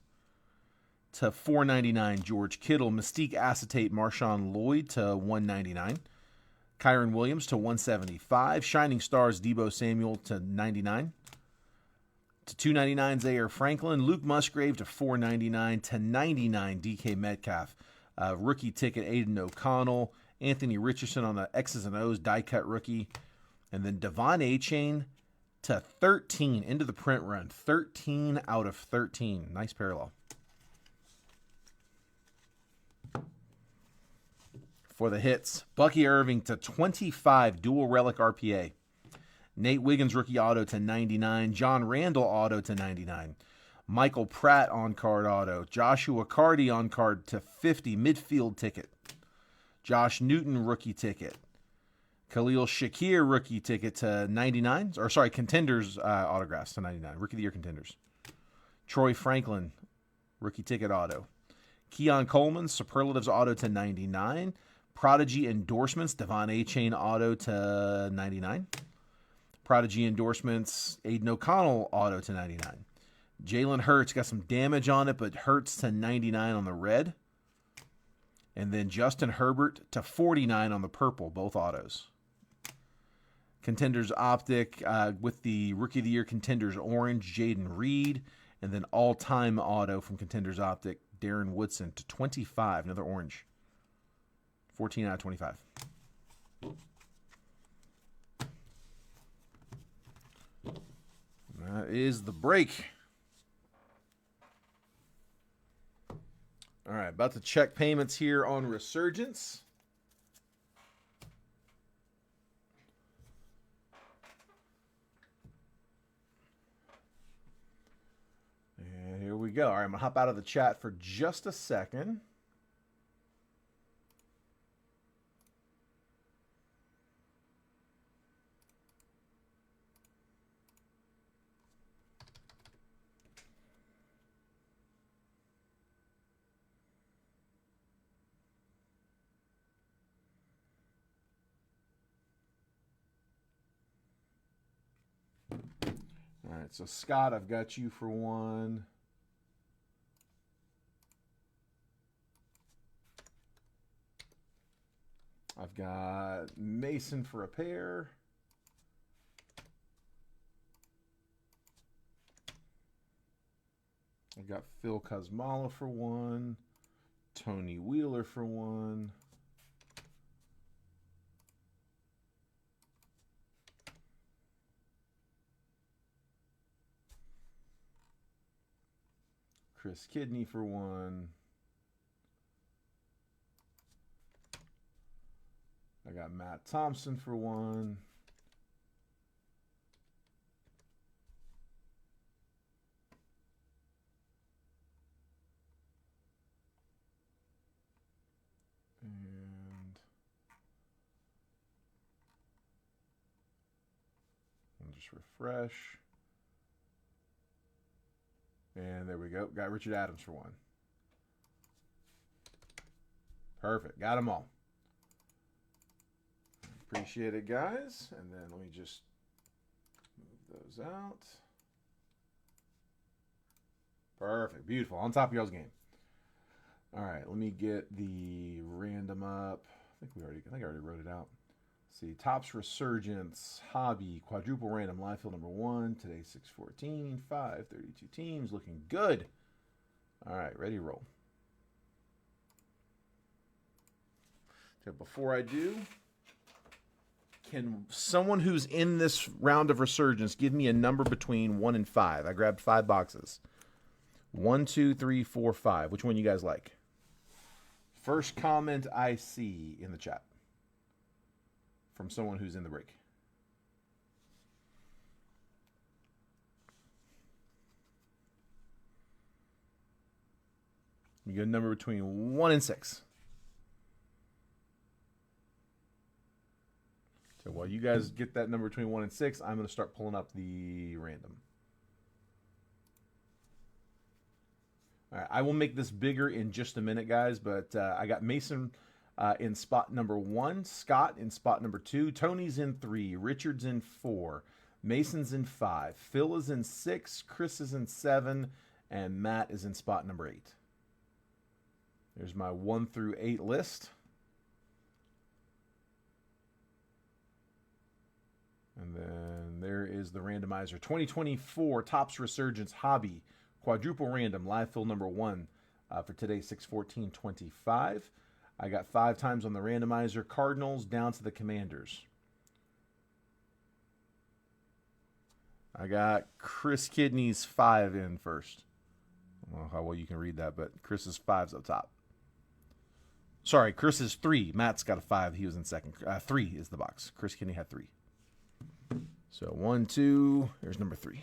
to 499. George Kittle. Mystique acetate Marshawn Lloyd to 199. Kyron Williams to 175. Shining Stars Debo Samuel to 99. To 299 Zaire Franklin. Luke Musgrave to 499. To 99 DK Metcalf. Rookie ticket Aiden O'Connell. Anthony Richardson on the X's and O's die cut rookie. And then Devon A-Chain to 13 into the print run. 13 out of 13. Nice parallel. For the hits, Bucky Irving to 25 dual relic RPA. Nate Wiggins rookie auto to 99. John Randall auto to 99. Michael Pratt on card auto. Joshua Cardi on card to 50 midfield ticket. Josh Newton rookie ticket. Khalil Shakir rookie ticket to 99. Or sorry, contenders autographs to 99. Rookie of the Year contenders. Troy Franklin rookie ticket auto. Keon Coleman superlatives auto to 99. Prodigy endorsements Devon A-Chain auto to 99. Prodigy endorsements Aiden O'Connell auto to 99. Jalen Hurts got some damage on it, but Hurts to 99 on the red. And then Justin Herbert to 49 on the purple, both autos. Contenders Optic with the Rookie of the Year Contenders Orange, Jaden Reed. And then all-time auto from Contenders Optic, Darren Woodson to 25, another orange. 14 out of 25. That is the break. All right, about to check payments here on Resurgence. And here we go. All right, I'm going to hop out of the chat for just a second. All right, so Scott, I've got you for one. I've got Mason for a pair. I've got Phil Kosmala for one. Tony Wheeler for one. Chris Kidney for one. I got Matt Thompson for one. And I'll just refresh. And there we go. Got Richard Adams for one. Perfect. Got them all. Appreciate it, guys. And then let me just move those out. Perfect. Beautiful. On top of y'all's game. All right, let me get the random up. I think I already wrote it out. Let's see, Topps Resurgence, Hobby, Quadruple Random, Live Field number 1. Today, 614, 532 teams. Looking good. All right, ready to roll. So before I do, can someone who's in this round of Resurgence give me a number between 1 and 5? I grabbed 5 boxes. 1, 2, 3, 4, 5. Which one you guys like? First comment I see in the chat from someone who's in the break. You get a number between 1 and 6. So while you guys get that number between 1 and 6, I'm going to start pulling up the random. All right, I will make this bigger in just a minute, guys, but I got Mason in spot number 1, Scott in spot number 2, Tony's in 3, Richard's in 4, Mason's in 5, Phil is in 6, Chris is in 7, and Matt is in spot number 8. There's my 1 through 8 list. And then there is the randomizer. 2024 Topps Resurgence Hobby Quadruple Random Live Fill number 1 for today, 6/14/25. I got 5 times on the randomizer. Cardinals down to the Commanders. I got Chris Kidney's 5 in first. I don't know how well you can read that, but Chris's 5's up top. Sorry, Chris's 3. Matt's got a 5. He was in second. 3 is the box. Chris Kidney had 3. So 1, 2. There's number 3.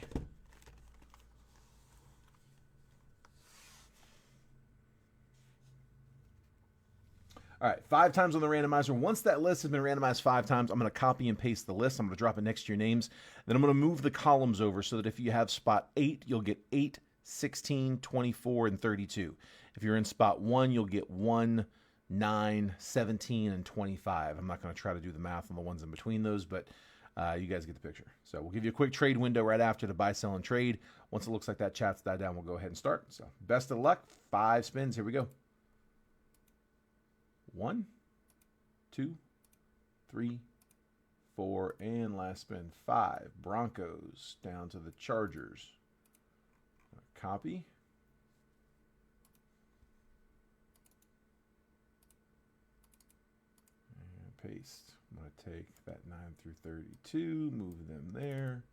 All right, 5 times on the randomizer. Once that list has been randomized 5 times, I'm going to copy and paste the list. I'm going to drop it next to your names. Then I'm going to move the columns over so that if you have spot 8, you'll get 8, 16, 24, and 32. If you're in spot 1, you'll get 1, 9, 17, and 25. I'm not going to try to do the math on the ones in between those, but you guys get the picture. So we'll give you a quick trade window right after to buy, sell, and trade. Once it looks like that chat's died down, we'll go ahead and start. So best of luck. 5 spins. Here we go. 1, 2, 3, 4, and last spin 5. Broncos down to the Chargers. Copy. And paste. I'm going to take that 9 through 32, move them there.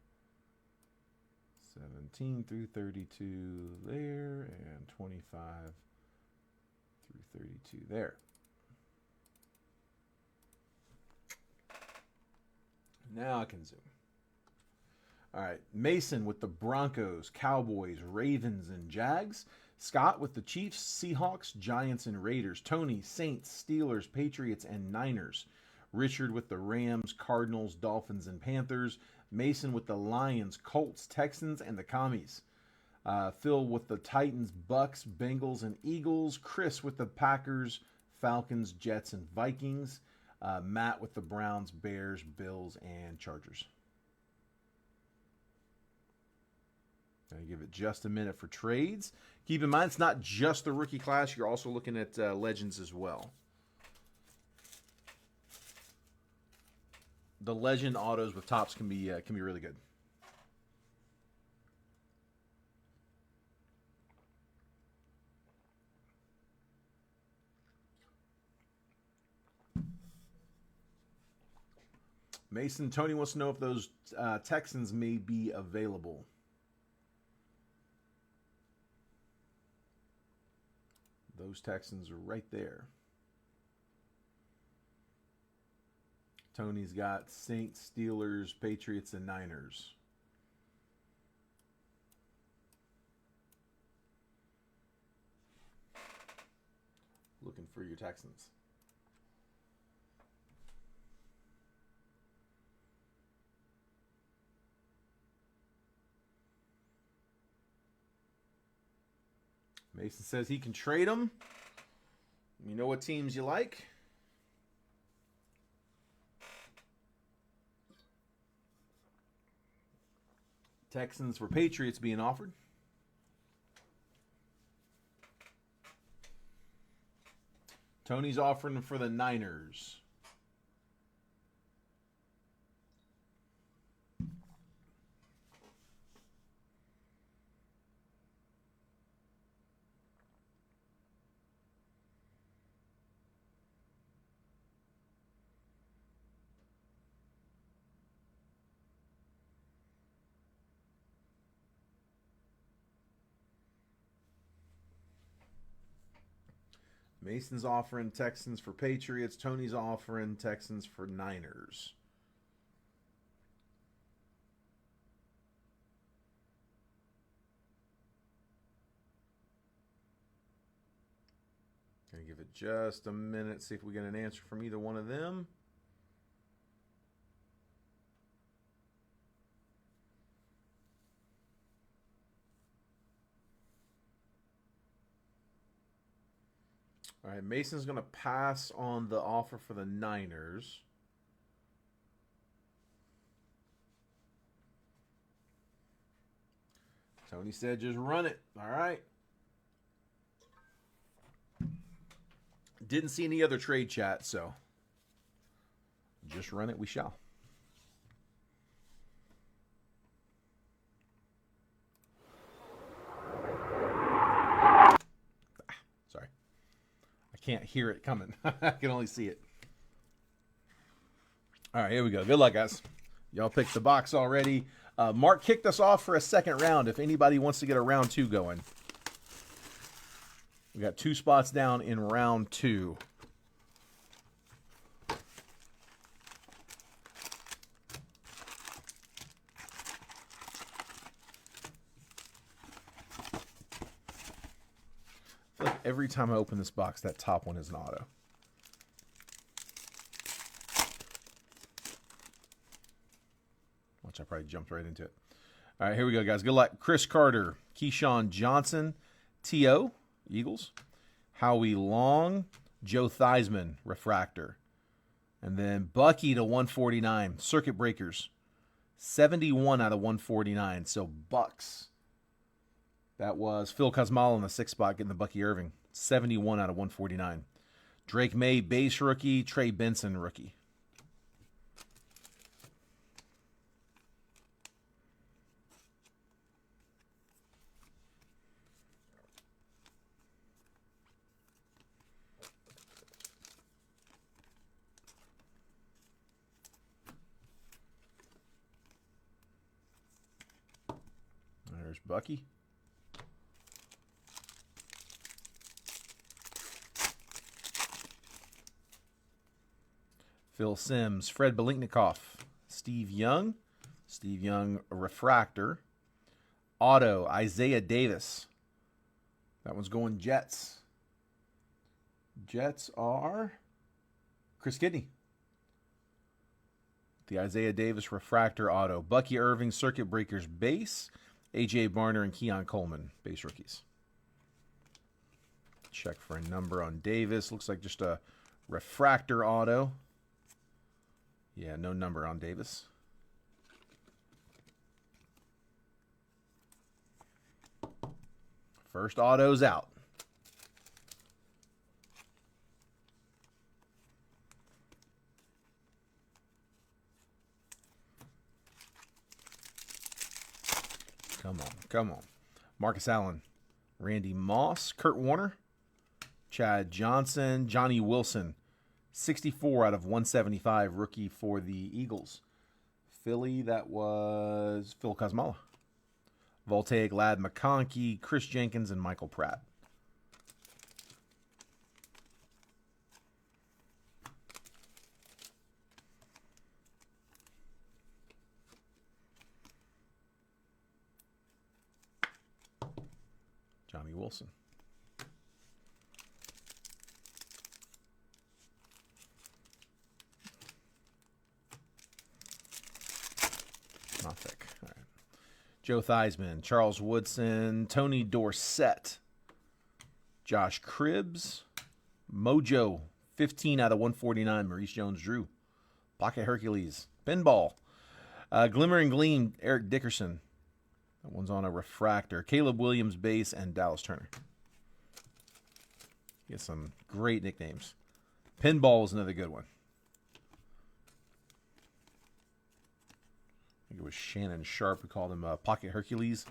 17 through 32 there, and 25 through 32 there. Now I can zoom. All right, Mason with the Broncos, Cowboys, Ravens, and Jags. Scott with the Chiefs, Seahawks, Giants, and Raiders. Tony, Saints, Steelers, Patriots, and Niners. Richard with the Rams, Cardinals, Dolphins, and Panthers. Mason with the Lions, Colts, Texans, and the Commies. Phil with the Titans, Bucks, Bengals, and Eagles. Chris with the Packers, Falcons, Jets, and Vikings. Matt with the Browns, Bears, Bills, and Chargers. Gonna give it just a minute for trades. Keep in mind, it's not just the rookie class. You're also looking at legends as well. The legend autos with Topps can be really good. Mason, Tony wants to know if those Texans may be available. Those Texans are right there. Tony's got Saints, Steelers, Patriots, and Niners. Looking for your Texans. Mason says he can trade them. You know what teams you like? Texans for Patriots being offered. Tony's offering for the Niners. Mason's offering Texans for Patriots. Tony's offering Texans for Niners. Gonna give it just a minute, see if we get an answer from either one of them. All right, Mason's going to pass on the offer for the Niners. Tony said just run it. All right. Didn't see any other trade chat, so just run it we shall. Sorry. I can't hear it coming. I can only see it. All right, here we go. Good luck, guys. Y'all picked the box already. Mark kicked us off for a second round. If anybody wants to get a round 2 going. We got 2 spots down in round 2. I feel like every time I open this box, that top one is an auto. Which I probably jumped right into it. All right, here we go, guys. Good luck. Chris Carter, Keyshawn Johnson, T.O., Eagles, Howie Long, Joe Theismann, Refractor. And then Bucky to 149, Circuit Breakers, 71 out of 149. So Bucks. That was Phil Kosmala in the 6th spot, getting the Bucky Irving, 71 out of 149. Drake May, base rookie, Trey Benson, rookie. There's Bucky. Phil Simms, Fred Biletnikoff, Steve Young, Refractor, Auto, Isaiah Davis. That one's going Jets. Jets are Chris Kidney. The Isaiah Davis Refractor Auto. Bucky Irving, Circuit Breakers base. A.J. Barner and Keon Coleman, base rookies. Check for a number on Davis. Looks like just a Refractor Auto. Yeah, no number on Davis. First auto's out. Come on. Marcus Allen, Randy Moss, Kurt Warner, Chad Johnson, Johnny Wilson, 64 out of 175, rookie for the Eagles. Philly, that was Phil Kosmala. Voltaic, Lad McConkey, Chris Jenkins, and Michael Pratt. Johnny Wilson. Not thick. All right. Joe Theismann, Charles Woodson, Tony Dorsett, Josh Cribbs, Mojo, 15 out of 149, Maurice Jones-Drew, Pocket Hercules, Pinball, Glimmer and Gleam, Eric Dickerson. That one's on a Refractor. Caleb Williams base and Dallas Turner. Get some great nicknames. Pinball is another good one. I think it was Shannon Sharp who called him Pocket Hercules.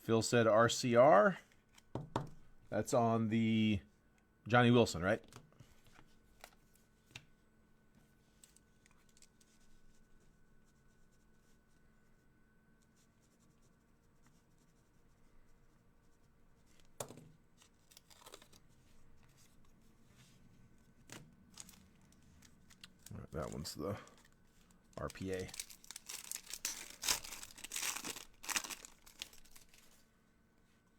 Phil said RCR. That's on the Johnny Wilson, right? That one's the RPA.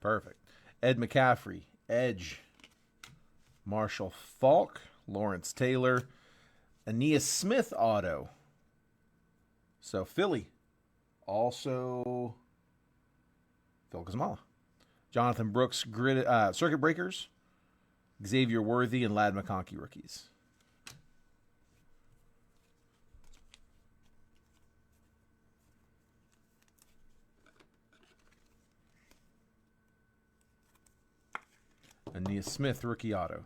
Perfect. Ed McCaffrey, Edge, Marshall Falk, Lawrence Taylor, Aeneas Smith auto. So Philly. Also Phil Kazmala. Jonathan Brooks, Circuit Breakers, Xavier Worthy, and Lad McConkey rookies. Aeneas Smith, rookie auto.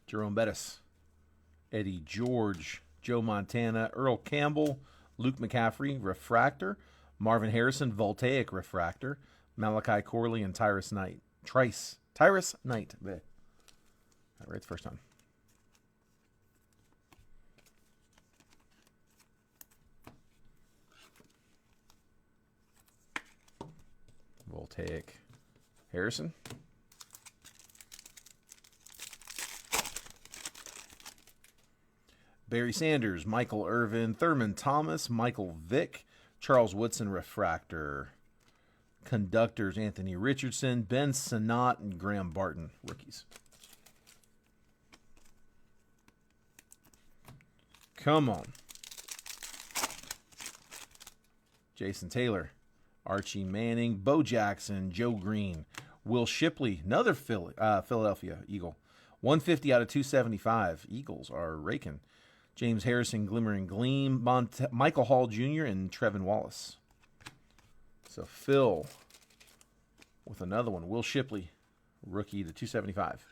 Jerome Bettis, Eddie George, Joe Montana, Earl Campbell, Luke McCaffrey, Refractor, Marvin Harrison, Voltaic Refractor, Malachi Corley, and Tyrus Knight. Tyrus Knight. Bleh. Right the first time. Voltaic Harrison. Barry Sanders, Michael Irvin, Thurman Thomas, Michael Vick, Charles Woodson Refractor. Conductors, Anthony Richardson, Ben Sinnott, and Graham Barton, rookies. Come on. Jason Taylor, Archie Manning, Bo Jackson, Joe Green, Will Shipley, another Philadelphia Eagle. 150 out of 275. Eagles are raking. James Harrison, Glimmering Gleam, Michael Hall Jr., and Trevin Wallace. So Phil with another one. Will Shipley, rookie to 275.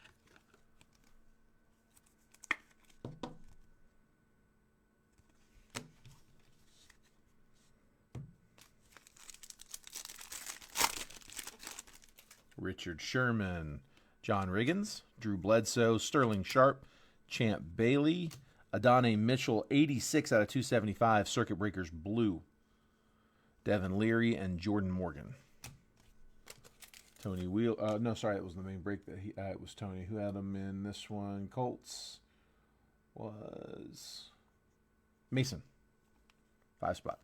Richard Sherman, John Riggins, Drew Bledsoe, Sterling Sharp, Champ Bailey, Adonai Mitchell, 86 out of 275, Circuit Breakers Blue. Devin Leary and Jordan Morgan. Tony Wheel. No, sorry, it was the main break that it was Tony who had him in this one. Colts was Mason. 5 spot.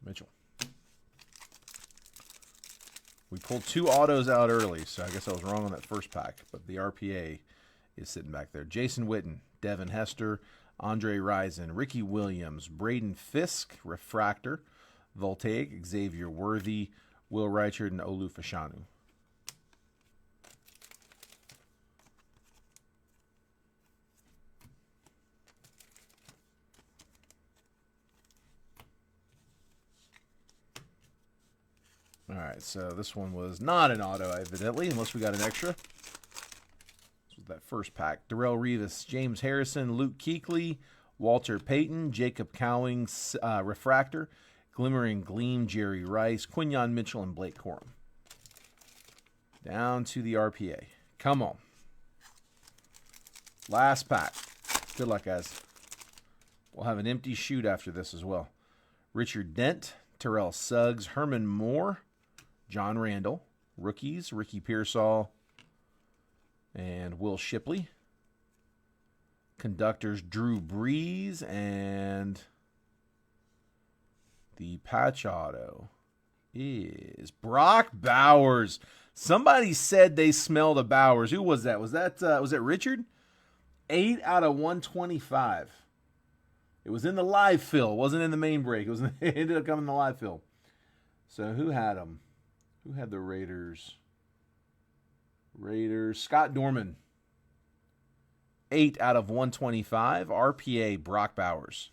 Mitchell. We pulled 2 autos out early, so I guess I was wrong on that first pack, but the RPA is sitting back there. Jason Witten, Devin Hester, Andre Rison, Ricky Williams, Braden Fisk, Refractor, Voltaic, Xavier Worthy, Will Reichard, and Olu Fashanu. All right, so this one was not an auto, evidently, unless we got an extra. This was that first pack. Darrelle Revis, James Harrison, Luke Kuechly, Walter Payton, Jacob Cowing, Refractor, Glimmering Gleam, Jerry Rice, Quinyon Mitchell, and Blake Corum. Down to the RPA. Come on. Last pack. Good luck, guys. We'll have an empty chute after this as well. Richard Dent, Terrell Suggs, Herman Moore, John Randall, rookies, Ricky Pearsall, and Will Shipley. Conductors, Drew Brees, and the patch auto is Brock Bowers. Somebody said they smelled a Bowers. Who was that? Was that Richard? 8 out of 125. It was in the live fill. It wasn't in the main break. It ended up coming in the live fill. So who had them? Who had the Raiders? Scott Dorman. 8 out of 125. RPA Brock Bowers.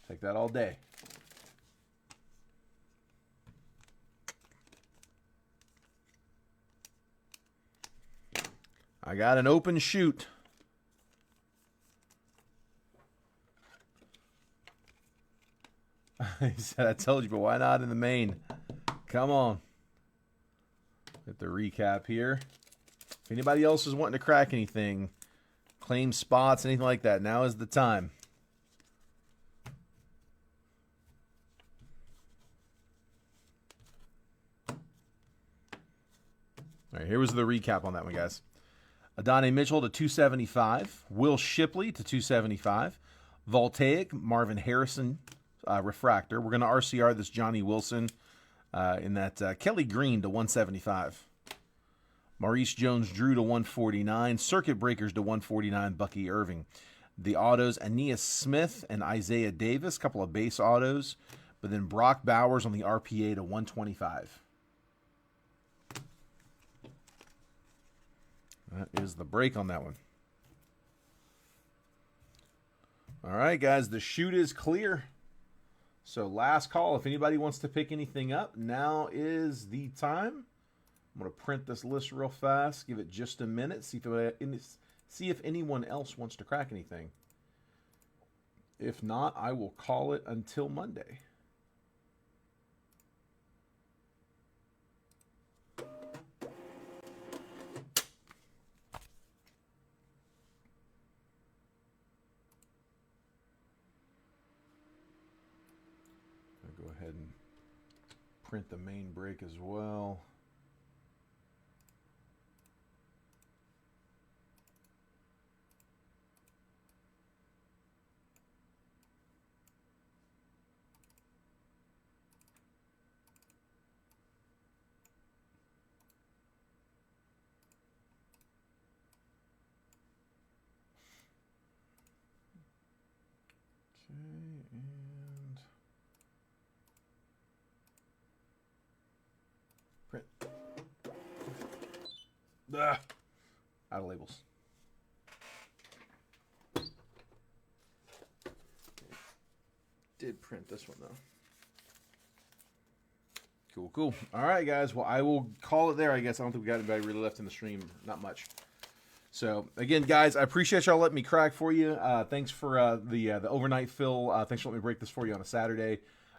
Take that all day. I got an open shoot. He said, I told you, but why not in the main? Come on. Get the recap here. If anybody else is wanting to crack anything, claim spots, anything like that, now is the time. All right, here was the recap on that one, guys. Adonai Mitchell to 275. Will Shipley to 275. Voltaic, Marvin Harrison, refractor. We're going to RCR this Johnny Wilson in that Kelly Green to 175. Maurice Jones-Drew to 149. Circuit Breakers to 149. Bucky Irving. The autos, Aeneas Smith and Isaiah Davis. Couple of base autos. But then Brock Bowers on the RPA to 125. That is the break on that one. All right, guys, the shoot is clear. So last call. If anybody wants to pick anything up, now is the time. I'm going to print this list real fast, give it just a minute, see if anyone else wants to crack anything. If not, I will call it until Monday. I'll go ahead and print the main break as well. And print. Out of labels. Did print this one though. Cool. All right, guys. Well, I will call it there, I guess. I don't think we got anybody really left in the stream. Not much. So, again, guys, I appreciate y'all letting me crack for you. Thanks for the overnight fill. Thanks for letting me break this for you on a Saturday.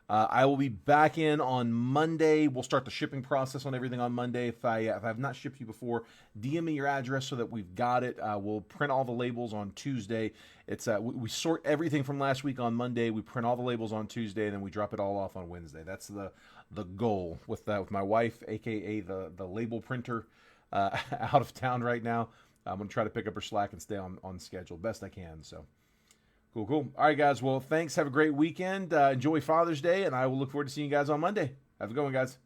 I will be back in on Monday. We'll start the shipping process on everything on Monday. If I have not shipped you before, DM me your address so that we've got it. We'll print all the labels on Tuesday. It's we sort everything from last week on Monday. We print all the labels on Tuesday, and then we drop it all off on Wednesday. That's the goal with my wife, aka the label printer, out of town right now. I'm going to try to pick up her slack and stay on schedule best I can. So, cool. All right, guys. Well, thanks. Have a great weekend. Enjoy Father's Day, and I will look forward to seeing you guys on Monday. Have a good one, guys.